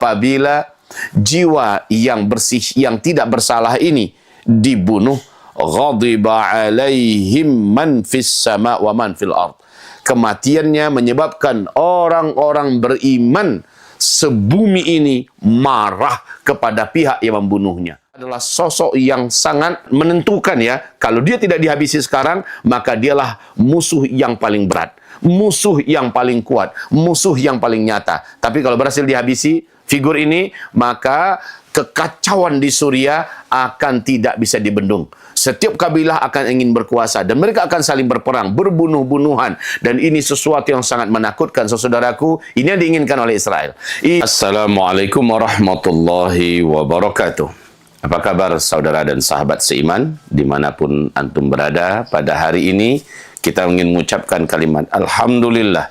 Apabila jiwa yang bersih, yang tidak bersalah ini dibunuh, ghadiba alaihim man fis sama wa man fil ard. Kematiannya menyebabkan orang-orang beriman sebumi ini marah kepada pihak yang membunuhnya. Adalah sosok yang sangat menentukan ya. Kalau dia tidak dihabisi sekarang, maka dialah musuh yang paling berat, musuh yang paling kuat, musuh yang paling nyata. Tapi kalau berhasil dihabisi figur ini, maka kekacauan di Suriah akan tidak bisa dibendung. Setiap kabilah akan ingin berkuasa dan mereka akan saling berperang, berbunuh-bunuhan, dan ini sesuatu yang sangat menakutkan, saudaraku. Ini yang diinginkan oleh Israel. Assalamualaikum warahmatullahi wabarakatuh. Apa kabar saudara dan sahabat seiman dimanapun antum berada? Pada hari ini kita ingin mengucapkan kalimat Alhamdulillah.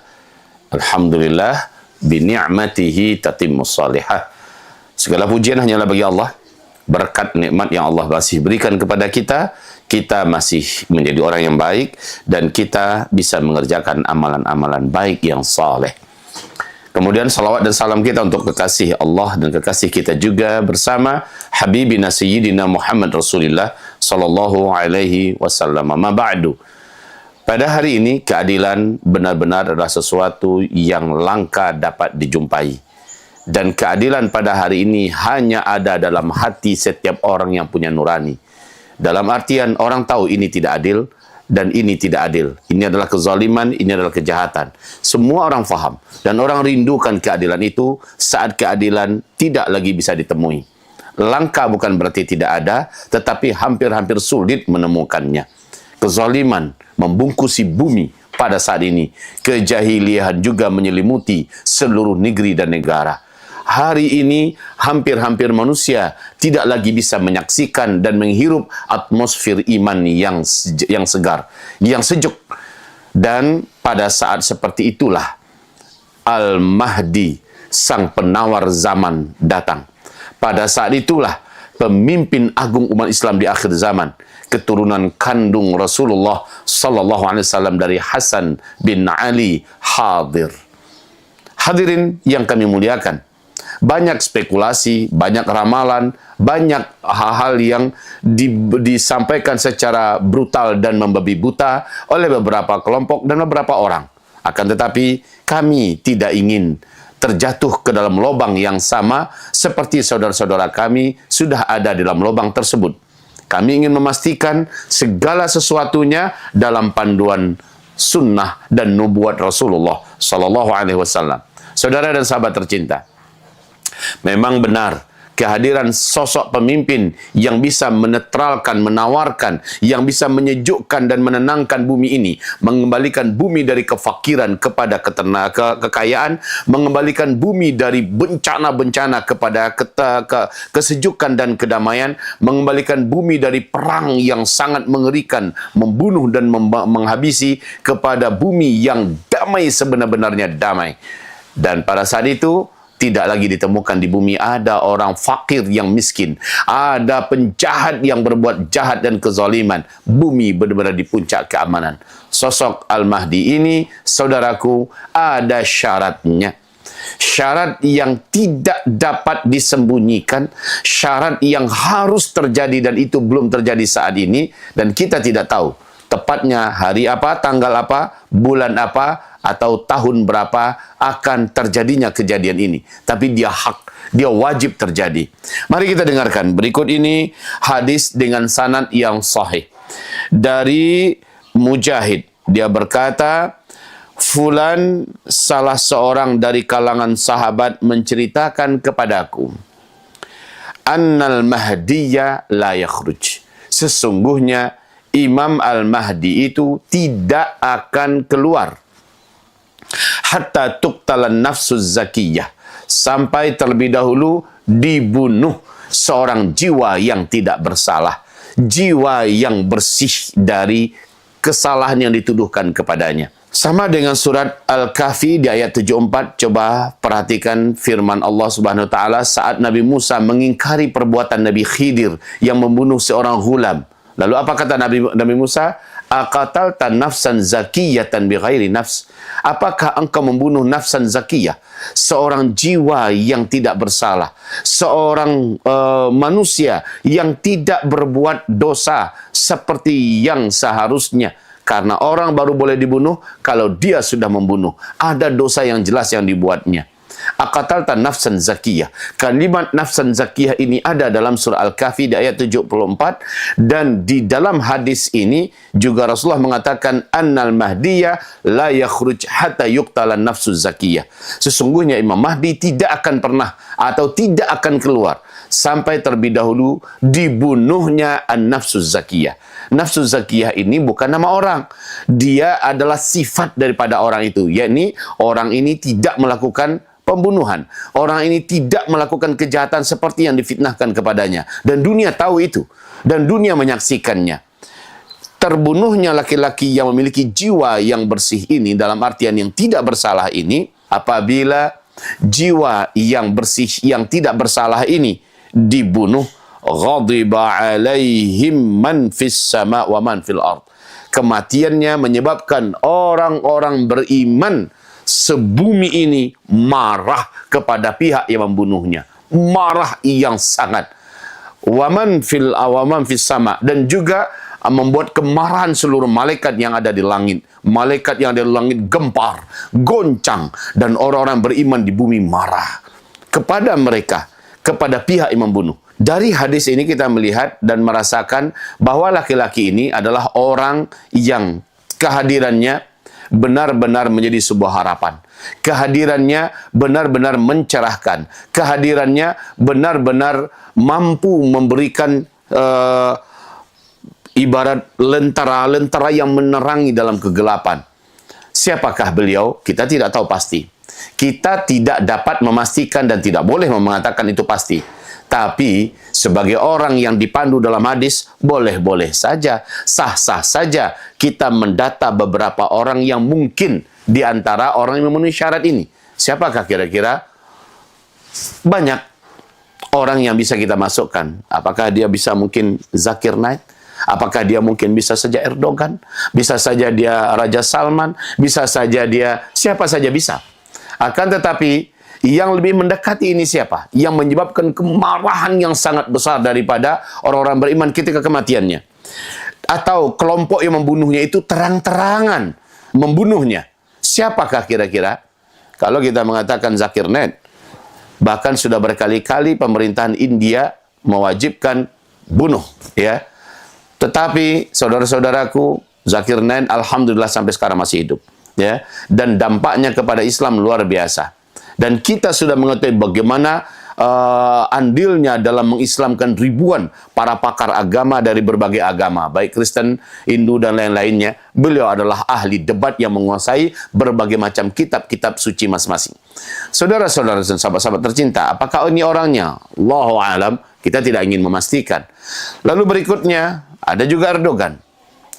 Alhamdulillah bini'matihi tatimmus salihah. Segala pujian hanyalah bagi Allah. Berkat nikmat yang Allah masih berikan kepada kita, kita masih menjadi orang yang baik dan kita bisa mengerjakan amalan-amalan baik yang saleh. Kemudian salawat dan salam kita untuk kekasih Allah dan kekasih kita juga bersama Habibina Sayyidina Muhammad Rasulullah sallallahu alaihi wasallam. Ma ba'du. Pada hari ini keadilan benar-benar adalah sesuatu yang langka dapat dijumpai. Dan keadilan pada hari ini hanya ada dalam hati setiap orang yang punya nurani. Dalam artian orang tahu ini tidak adil dan ini tidak adil. Ini adalah kezaliman, ini adalah kejahatan. Semua orang faham dan orang rindukan keadilan itu saat keadilan tidak lagi bisa ditemui. Langka bukan berarti tidak ada, tetapi hampir-hampir sulit menemukannya. Kezaliman membungkusi bumi pada saat ini. Kejahilian juga menyelimuti seluruh negeri dan negara. Hari ini hampir-hampir manusia tidak lagi bisa menyaksikan dan menghirup atmosfer iman yang segar, yang sejuk. Dan pada saat seperti itulah Al-Mahdi, sang penawar zaman, datang. Pada saat itulah pemimpin agung umat Islam di akhir zaman, keturunan kandung Rasulullah sallallahu alaihi wasallam dari Hasan bin Ali hadir. Hadirin yang kami muliakan, banyak spekulasi, banyak ramalan, banyak hal-hal yang disampaikan secara brutal dan membabi buta oleh beberapa kelompok dan beberapa orang. Akan tetapi kami tidak ingin terjatuh ke dalam lubang yang sama seperti saudara-saudara kami sudah ada di dalam lubang tersebut. Kami ingin memastikan segala sesuatunya dalam panduan sunnah dan nubuat Rasulullah sallallahu alaihi wasallam. Saudara dan sahabat tercinta, memang benar kehadiran sosok pemimpin yang bisa menetralkan, menawarkan, yang bisa menyejukkan dan menenangkan bumi ini, mengembalikan bumi dari kefakiran kepada kekayaan, mengembalikan bumi dari bencana-bencana kepada kesejukan dan kedamaian, mengembalikan bumi dari perang yang sangat mengerikan, membunuh dan menghabisi, kepada bumi yang damai, sebenar-benarnya damai. Dan pada saat itu tidak lagi ditemukan di bumi ada orang fakir yang miskin, ada penjahat yang berbuat jahat dan kezaliman. Bumi benar-benar di puncak keamanan. Sosok Al-Mahdi ini, saudaraku, ada syaratnya. Syarat yang tidak dapat disembunyikan, syarat yang harus terjadi dan itu belum terjadi saat ini, dan kita tidak tahu tepatnya hari apa, tanggal apa, bulan apa, atau tahun berapa akan terjadinya kejadian ini. Tapi dia hak, dia wajib terjadi. Mari kita dengarkan berikut ini hadis dengan sanad yang sahih. Dari Mujahid, dia berkata, Fulan, salah seorang dari kalangan sahabat, menceritakan kepadaku, Annal Mahdiyya la yakhruj. Sesungguhnya Imam Al-Mahdi itu tidak akan keluar hatta tuqtalan nafsuz zakiyah, sampai terlebih dahulu dibunuh seorang jiwa yang tidak bersalah, jiwa yang bersih dari kesalahan yang dituduhkan kepadanya. Sama dengan surat Al-Kahfi di ayat 74, coba perhatikan firman Allah Subhanahu wa taala saat Nabi Musa mengingkari perbuatan Nabi Khidir yang membunuh seorang ghulam. Lalu apa kata Nabi Musa? aqatalta nafsan zakiyatan bighairi nafs? Apakah engkau membunuh nafsan zakiyah, seorang jiwa yang tidak bersalah, seorang manusia yang tidak berbuat dosa seperti yang seharusnya? Karena orang baru boleh dibunuh kalau dia sudah membunuh. Ada dosa yang jelas yang dibuatnya. Aqatalta nafsan zakiyah. Kalimat nafsan zakiyah ini ada dalam surah Al-Kahfi di ayat 74. Dan di dalam hadis ini juga Rasulullah mengatakan, Annal mahdiyah la yakhruj hatta yuqtalan nafsu zakiyah. Sesungguhnya Imam Mahdi tidak akan pernah atau tidak akan keluar sampai terlebih dahulu dibunuhnya an-nafsu zakiyah. Nafsu zakiyah ini bukan nama orang. Dia adalah sifat daripada orang itu. Yakni orang ini tidak melakukan pembunuhan. Orang ini tidak melakukan kejahatan seperti yang difitnahkan kepadanya. Dan dunia tahu itu. Dan dunia menyaksikannya. Terbunuhnya laki-laki yang memiliki jiwa yang bersih ini, dalam artian yang tidak bersalah ini, apabila jiwa yang bersih, yang tidak bersalah ini dibunuh, ghadiba alaihim man fis sama wa man fil ard. Kematiannya menyebabkan orang-orang beriman sebumi ini marah kepada pihak yang membunuhnya. Marah yang sangat. Waman fil awaman fis sama. Dan juga membuat kemarahan seluruh malaikat yang ada di langit. Malaikat yang ada di langit gempar, goncang. Dan orang-orang beriman di bumi marah kepada mereka, kepada pihak yang membunuh. Dari hadis ini kita melihat dan merasakan bahwa laki-laki ini adalah orang yang kehadirannya benar-benar menjadi sebuah harapan. Kehadirannya benar-benar mencerahkan. Kehadirannya benar-benar mampu memberikan ibarat lentera-lentera yang menerangi dalam kegelapan. Siapakah beliau? Kita tidak tahu pasti. Kita tidak dapat memastikan dan tidak boleh mengatakan itu pasti. Tapi sebagai orang yang dipandu dalam hadis, boleh-boleh saja, sah-sah saja kita mendata beberapa orang yang mungkin di antara orang yang memenuhi syarat ini. Siapakah kira-kira? Banyak orang yang bisa kita masukkan. Apakah dia bisa mungkin Zakir Naik? Apakah dia mungkin bisa saja Erdogan? Bisa saja dia Raja Salman? Bisa saja dia siapa saja bisa. Akan tetapi yang lebih mendekati ini siapa? Yang menyebabkan kemarahan yang sangat besar daripada orang-orang beriman ketika kematiannya. Atau kelompok yang membunuhnya itu terang-terangan membunuhnya. Siapakah kira-kira? Kalau kita mengatakan Zakir Naik, bahkan sudah berkali-kali pemerintahan India mewajibkan bunuh, ya. Tetapi saudara-saudaraku, Zakir Naik alhamdulillah sampai sekarang masih hidup, ya. Dan dampaknya kepada Islam luar biasa. Dan kita sudah mengetahui bagaimana andilnya dalam mengislamkan ribuan para pakar agama dari berbagai agama, baik Kristen, Hindu, dan lain-lainnya. Beliau adalah ahli debat yang menguasai berbagai macam kitab-kitab suci masing-masing. Saudara-saudara dan sahabat-sahabat tercinta, apakah ini orangnya? Allahu a'lam, kita tidak ingin memastikan. Lalu berikutnya, ada juga Erdogan.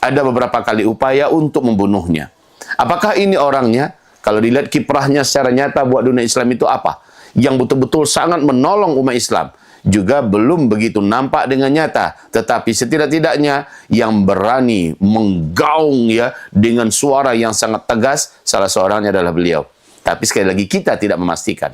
Ada beberapa kali upaya untuk membunuhnya. Apakah ini orangnya? Kalau dilihat kiprahnya secara nyata buat dunia Islam itu apa? Yang betul-betul sangat menolong umat Islam. Juga belum begitu nampak dengan nyata. Tetapi setidak-tidaknya yang berani menggaung ya dengan suara yang sangat tegas, salah seorangnya adalah beliau. Tapi sekali lagi kita tidak memastikan.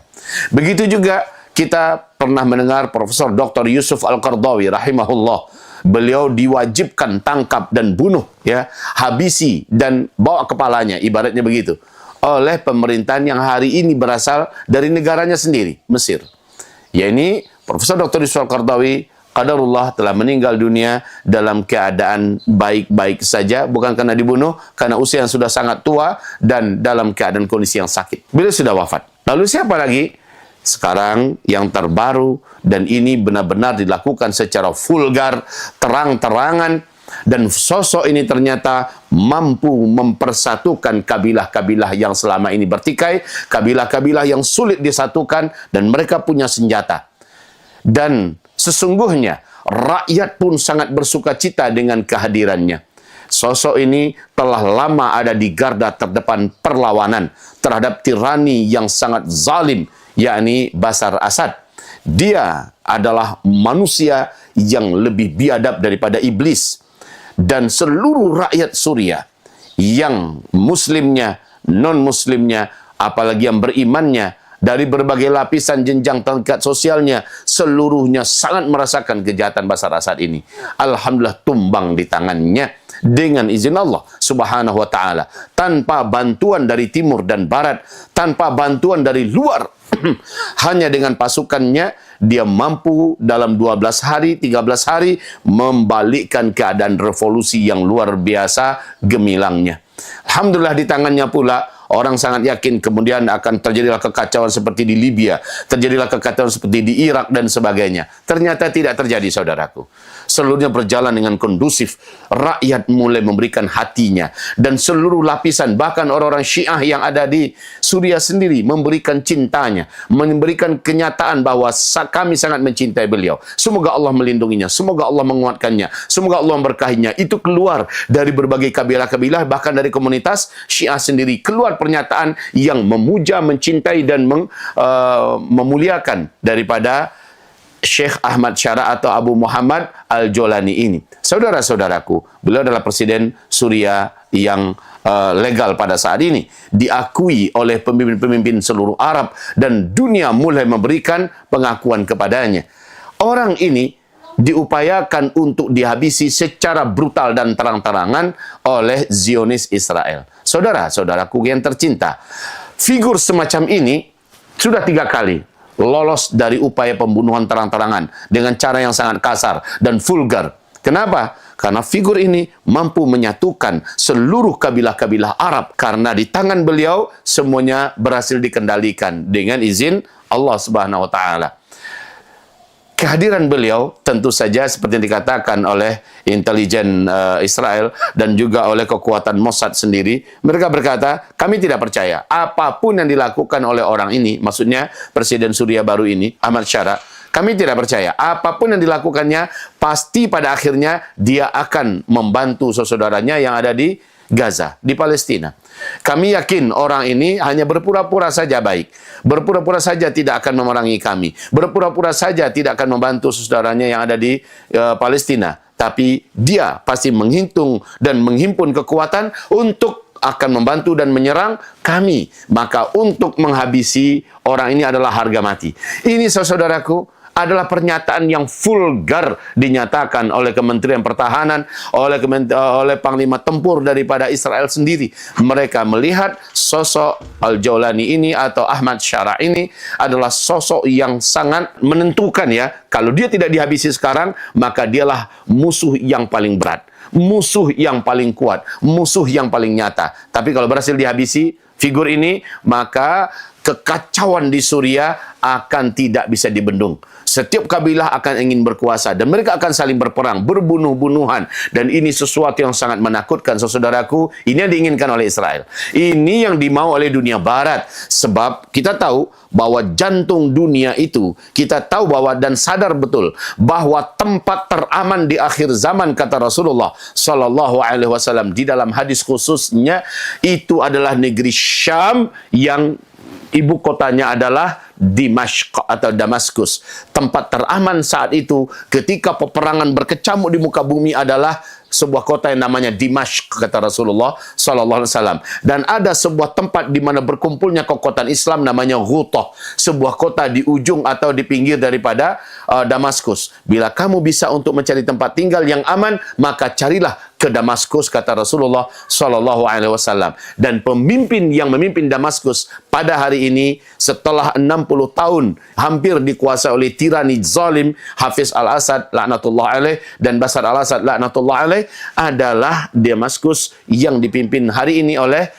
Begitu juga kita pernah mendengar Profesor Dr. Yusuf Al-Qaradawi rahimahullah. Beliau diwajibkan tangkap dan bunuh, ya, habisi dan bawa kepalanya, ibaratnya begitu, oleh pemerintahan yang hari ini berasal dari negaranya sendiri, Mesir. Yakni Profesor Dr. Yusuf Al-Qaradawi qadarullah telah meninggal dunia dalam keadaan baik-baik saja, bukan karena dibunuh, karena usia yang sudah sangat tua dan dalam keadaan kondisi yang sakit. Beliau sudah wafat. Lalu siapa lagi? Sekarang yang terbaru, dan ini benar-benar dilakukan secara vulgar, terang-terangan, dan sosok ini ternyata mampu mempersatukan kabilah-kabilah yang selama ini bertikai, kabilah-kabilah yang sulit disatukan, dan mereka punya senjata. Dan sesungguhnya rakyat pun sangat bersuka cita dengan kehadirannya. Sosok ini telah lama ada di garda terdepan perlawanan terhadap tirani yang sangat zalim, yakni Bashar Assad. Dia adalah manusia yang lebih biadab daripada iblis. dan seluruh rakyat Suriah, yang muslimnya, non-muslimnya, apalagi yang berimannya, dari berbagai lapisan jenjang tingkat sosialnya, seluruhnya sangat merasakan kejahatan Bashar Assad ini. Alhamdulillah tumbang di tangannya dengan izin Allah Subhanahu wa taala, tanpa bantuan dari timur dan barat, tanpa bantuan dari luar. Hanya dengan pasukannya dia mampu dalam 12 hari, 13 hari membalikkan keadaan revolusi yang luar biasa gemilangnya. Alhamdulillah di tangannya pula orang sangat yakin kemudian akan terjadilah kekacauan seperti di Libya, terjadilah kekacauan seperti di Irak dan sebagainya. Ternyata tidak terjadi, saudaraku. Seluruhnya berjalan dengan kondusif. Rakyat mulai memberikan hatinya, dan seluruh lapisan, bahkan orang-orang Syiah yang ada di Suriah sendiri memberikan cintanya, memberikan kenyataan bahwa kami sangat mencintai beliau. Semoga Allah melindunginya, semoga Allah menguatkannya, semoga Allah memberkahinya. Itu keluar dari berbagai kabilah-kabilah, bahkan dari komunitas Syiah sendiri keluar pernyataan yang memuja, mencintai dan memuliakan daripada Syekh Ahmad Syara atau Abu Muhammad Al-Jolani ini. Saudara-saudaraku, beliau adalah presiden Suriah yang legal pada saat ini, diakui oleh pemimpin-pemimpin seluruh Arab, dan dunia mulai memberikan pengakuan kepadanya. Orang ini diupayakan untuk dihabisi secara brutal dan terang-terangan oleh Zionis Israel. Saudara-saudaraku yang tercinta, figur semacam ini sudah 3 kali lolos dari upaya pembunuhan terang-terangan dengan cara yang sangat kasar dan vulgar. Kenapa? Karena figur ini mampu menyatukan seluruh kabilah-kabilah Arab, karena di tangan beliau semuanya berhasil dikendalikan dengan izin Allah Subhanahu wa taala. Kehadiran beliau tentu saja seperti yang dikatakan oleh intelijen Israel dan juga oleh kekuatan Mossad sendiri. Mereka berkata, kami tidak percaya apapun yang dilakukan oleh orang ini, maksudnya Presiden Suriah baru ini, Ahmad Syara, kami tidak percaya apapun yang dilakukannya, pasti pada akhirnya dia akan membantu saudaranya yang ada di Gaza, di Palestina. Kami yakin orang ini hanya berpura-pura saja baik, berpura-pura saja tidak akan memerangi kami, berpura-pura saja tidak akan membantu saudaranya yang ada di Palestina. Tapi dia pasti menghitung dan menghimpun kekuatan untuk akan membantu dan menyerang kami. Maka untuk menghabisi orang ini adalah harga mati. Ini saudaraku adalah pernyataan yang vulgar dinyatakan oleh Kementerian Pertahanan, oleh Panglima Tempur daripada Israel sendiri. Mereka melihat sosok Al-Jolani ini atau Ahmad Syara ini adalah sosok yang sangat menentukan ya. Kalau dia tidak dihabisi sekarang, maka dialah musuh yang paling berat, musuh yang paling kuat, musuh yang paling nyata. Tapi kalau berhasil dihabisi figur ini, maka kekacauan di Suriah akan tidak bisa dibendung. Setiap kabilah akan ingin berkuasa dan mereka akan saling berperang, berbunuh-bunuhan, dan ini sesuatu yang sangat menakutkan, saudaraku. Ini yang diinginkan oleh Israel. Ini yang dimau oleh dunia barat, sebab kita tahu bahwa jantung dunia itu, kita tahu bahwa dan sadar betul bahwa tempat teraman di akhir zaman, kata Rasulullah sallallahu alaihi wasallam di dalam hadis khususnya, itu adalah negeri Syam yang ibu kotanya adalah Dimashq atau Damaskus. Tempat teraman saat itu ketika peperangan berkecamuk di muka bumi adalah sebuah kota yang namanya Dimashq, kata Rasulullah sallallahu alaihi wasallam. Dan ada sebuah tempat di mana berkumpulnya kekuatan Islam namanya Ghutah, sebuah kota di ujung atau di pinggir daripada Damaskus. Bila kamu bisa untuk mencari tempat tinggal yang aman, maka carilah ke Damaskus, kata Rasulullah sallallahu alaihi wasallam. Dan pemimpin yang memimpin Damaskus pada hari ini setelah 60 tahun hampir dikuasai oleh tirani zalim Hafiz al-Assad laknatullah alaih dan Bashar al-Assad laknatullah alaih adalah Damaskus yang dipimpin hari ini oleh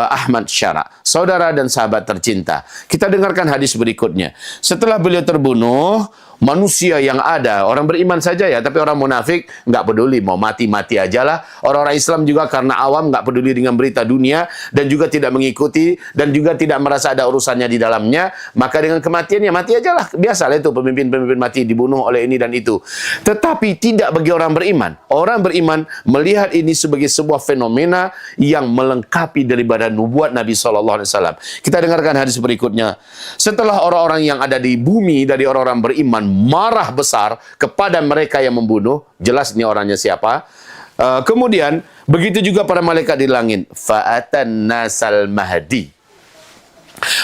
Ahmad Syara. Saudara dan sahabat tercinta, kita dengarkan hadis berikutnya. Setelah beliau terbunuh, manusia yang ada, orang beriman saja ya, tapi orang munafik nggak peduli, mau mati-mati aja lah. Orang-orang Islam juga karena awam nggak peduli dengan berita dunia dan juga tidak mengikuti dan juga tidak merasa ada urusannya di dalamnya, maka dengan kematiannya mati aja lah. Biasalah itu pemimpin-pemimpin mati dibunuh oleh ini dan itu. Tetapi tidak bagi orang beriman. Orang beriman melihat ini sebagai sebuah fenomena yang melengkapi daripada nubuat Nabi SAW. Kita dengarkan hadis berikutnya. Setelah orang-orang yang ada di bumi dari orang-orang beriman marah besar kepada mereka yang membunuh, jelas ini orangnya siapa, Kemudian begitu juga para malaikat di langit. Fa'atan nasal mahdi.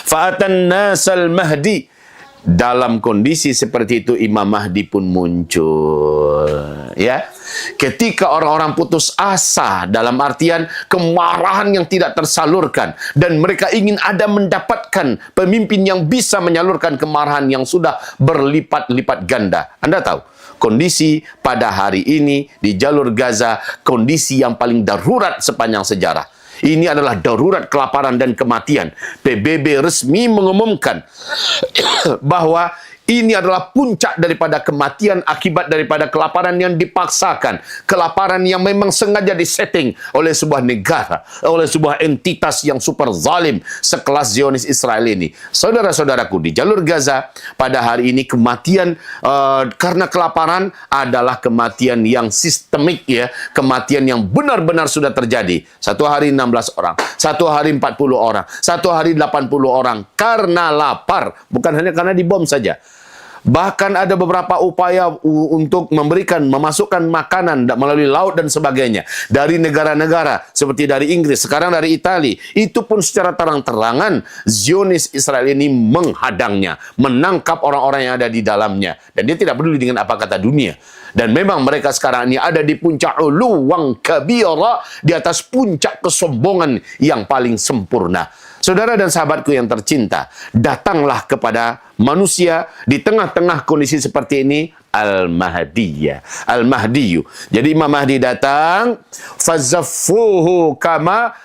Fa'atan nasal mahdi. Dalam kondisi seperti itu Imam Mahdi pun muncul. Ya, ketika orang-orang putus asa, dalam artian kemarahan yang tidak tersalurkan, dan mereka ingin ada mendapatkan pemimpin yang bisa menyalurkan kemarahan yang sudah berlipat-lipat ganda. Anda tahu kondisi pada hari ini di jalur Gaza, kondisi yang paling darurat sepanjang sejarah. Ini adalah darurat kelaparan dan kematian. PBB resmi mengumumkan bahwa ini adalah puncak daripada kematian akibat daripada kelaparan yang dipaksakan. Kelaparan yang memang sengaja disetting oleh sebuah negara, oleh sebuah entitas yang super zalim sekelas Zionis Israel ini. Saudara-saudaraku, di jalur Gaza pada hari ini kematian karena kelaparan adalah kematian yang sistemik, ya, kematian yang benar-benar sudah terjadi. Satu hari 16 orang, satu hari 40 orang, satu hari 80 orang karena lapar, bukan hanya karena dibom saja. Bahkan ada beberapa upaya untuk memasukkan makanan melalui laut dan sebagainya dari negara-negara seperti dari Inggris, sekarang dari Italia. Itu pun secara terang-terangan Zionis Israel ini menghadangnya, menangkap orang-orang yang ada di dalamnya, dan dia tidak peduli dengan apa kata dunia. Dan memang mereka sekarang ini ada di puncak uluwang kabira, di atas puncak kesombongan yang paling sempurna. Saudara dan sahabatku yang tercinta, datanglah kepada manusia di tengah-tengah kondisi seperti ini Al-Mahdiyah, Al-Mahdiyu. Jadi Imam Mahdi datang, fazaffuhu kama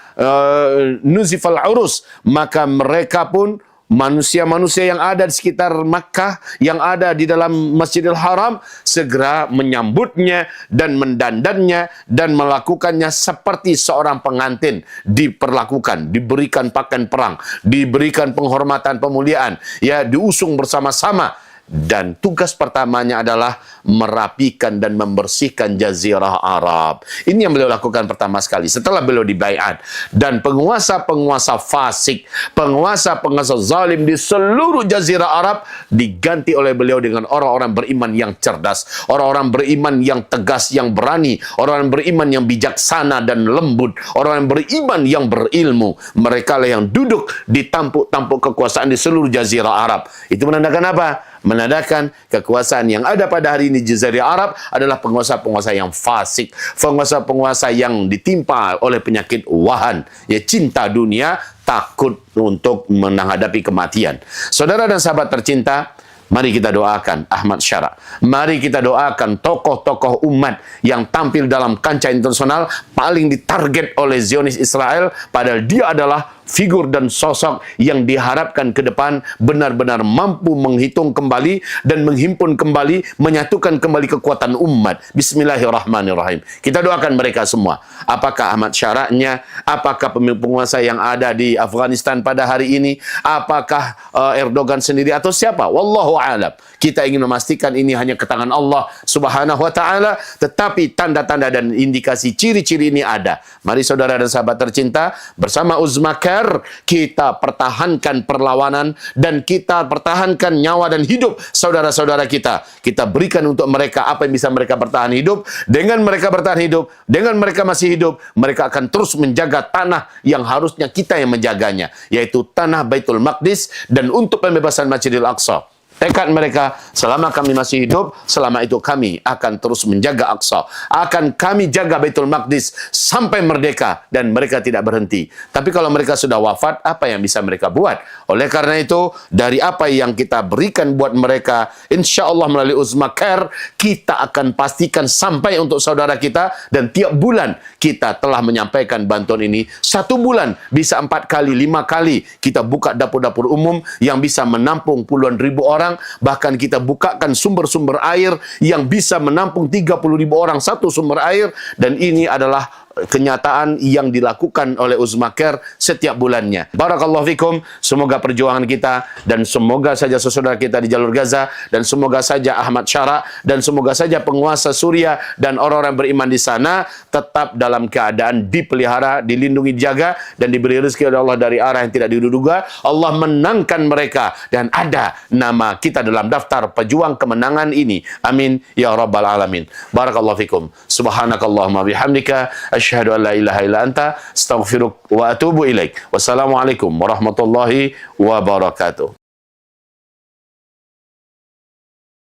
nuzifal urus, maka mereka pun manusia-manusia yang ada di sekitar Makkah, yang ada di dalam Masjidil Haram, segera menyambutnya dan mendandannya dan melakukannya seperti seorang pengantin diperlakukan, diberikan pakaian perang, diberikan penghormatan pemuliaan, ya, diusung bersama-sama. Dan tugas pertamanya adalah merapikan dan membersihkan Jazirah Arab. Ini yang beliau lakukan pertama sekali setelah beliau dibaiat. Dan penguasa-penguasa fasik, penguasa-penguasa zalim di seluruh Jazirah Arab diganti oleh beliau dengan orang-orang beriman yang cerdas, orang-orang beriman yang tegas, yang berani, orang-orang beriman yang bijaksana dan lembut, orang-orang beriman yang berilmu. Mereka lah yang duduk di tampuk-tampuk kekuasaan di seluruh Jazirah Arab. Itu menandakan apa? Menandakan kekuasaan yang ada pada hari ini di Jazirah Arab adalah penguasa-penguasa yang fasik, penguasa-penguasa yang ditimpa oleh penyakit wahan, ya, cinta dunia, takut untuk menghadapi kematian. Saudara dan sahabat tercinta, mari kita doakan Ahmad Syara. Mari kita doakan tokoh-tokoh umat yang tampil dalam kancah internasional paling ditarget oleh Zionis Israel, padahal dia adalah figur dan sosok yang diharapkan ke depan benar-benar mampu menghitung kembali dan menghimpun kembali, menyatukan kembali kekuatan umat. Bismillahirrahmanirrahim. Kita doakan mereka semua. Apakah Ahmad Syara'nya, apakah penguasa yang ada di Afghanistan pada hari ini, apakah Erdogan sendiri atau siapa? Wallahu a'lam. Kita ingin memastikan ini hanya ke tangan Allah Subhanahu wa taala, tetapi tanda-tanda dan indikasi ciri-ciri ini ada. Mari saudara dan sahabat tercinta, bersama Uzmakar kita pertahankan perlawanan dan kita pertahankan nyawa dan hidup saudara-saudara kita. Kita berikan untuk mereka apa yang bisa mereka bertahan hidup. Dengan mereka bertahan hidup, dengan mereka masih hidup, mereka akan terus menjaga tanah yang harusnya kita yang menjaganya, yaitu tanah Baitul Maqdis, dan untuk pembebasan Masjidil Aqsa. Tekad mereka, selama kami masih hidup, selama itu kami akan terus menjaga Aqsa. Akan kami jaga Baitul Maqdis sampai merdeka, dan mereka tidak berhenti. Tapi kalau mereka sudah wafat, apa yang bisa mereka buat? Oleh karena itu, dari apa yang kita berikan buat mereka, insya Allah melalui Uzmakar, kita akan pastikan sampai untuk saudara kita, dan tiap bulan kita telah menyampaikan bantuan ini. 1 bulan bisa 4 kali, 5 kali kita buka dapur-dapur umum yang bisa menampung puluhan ribu orang. Bahkan kita bukakan sumber-sumber air yang bisa menampung 30.000 orang satu sumber air, dan ini adalah kenyataan yang dilakukan oleh Uzma Care setiap bulannya. Barakallahu fikum. Semoga perjuangan kita dan semoga saja saudara kita di jalur Gaza dan semoga saja Ahmad Syara dan semoga saja penguasa Suriah dan orang-orang beriman di sana tetap dalam keadaan dipelihara, dilindungi, dijaga dan diberi rezeki oleh Allah dari arah yang tidak diduga. Allah menangkan mereka dan ada nama kita dalam daftar pejuang kemenangan ini. Amin ya rabbal alamin. Barakallahu fikum. Subhanakallahumma bihamdika asyhadu an la ilaha illa anta astaghfiruka wa atubu ilaik. Wassalamualaikum warahmatullahi wabarakatuh.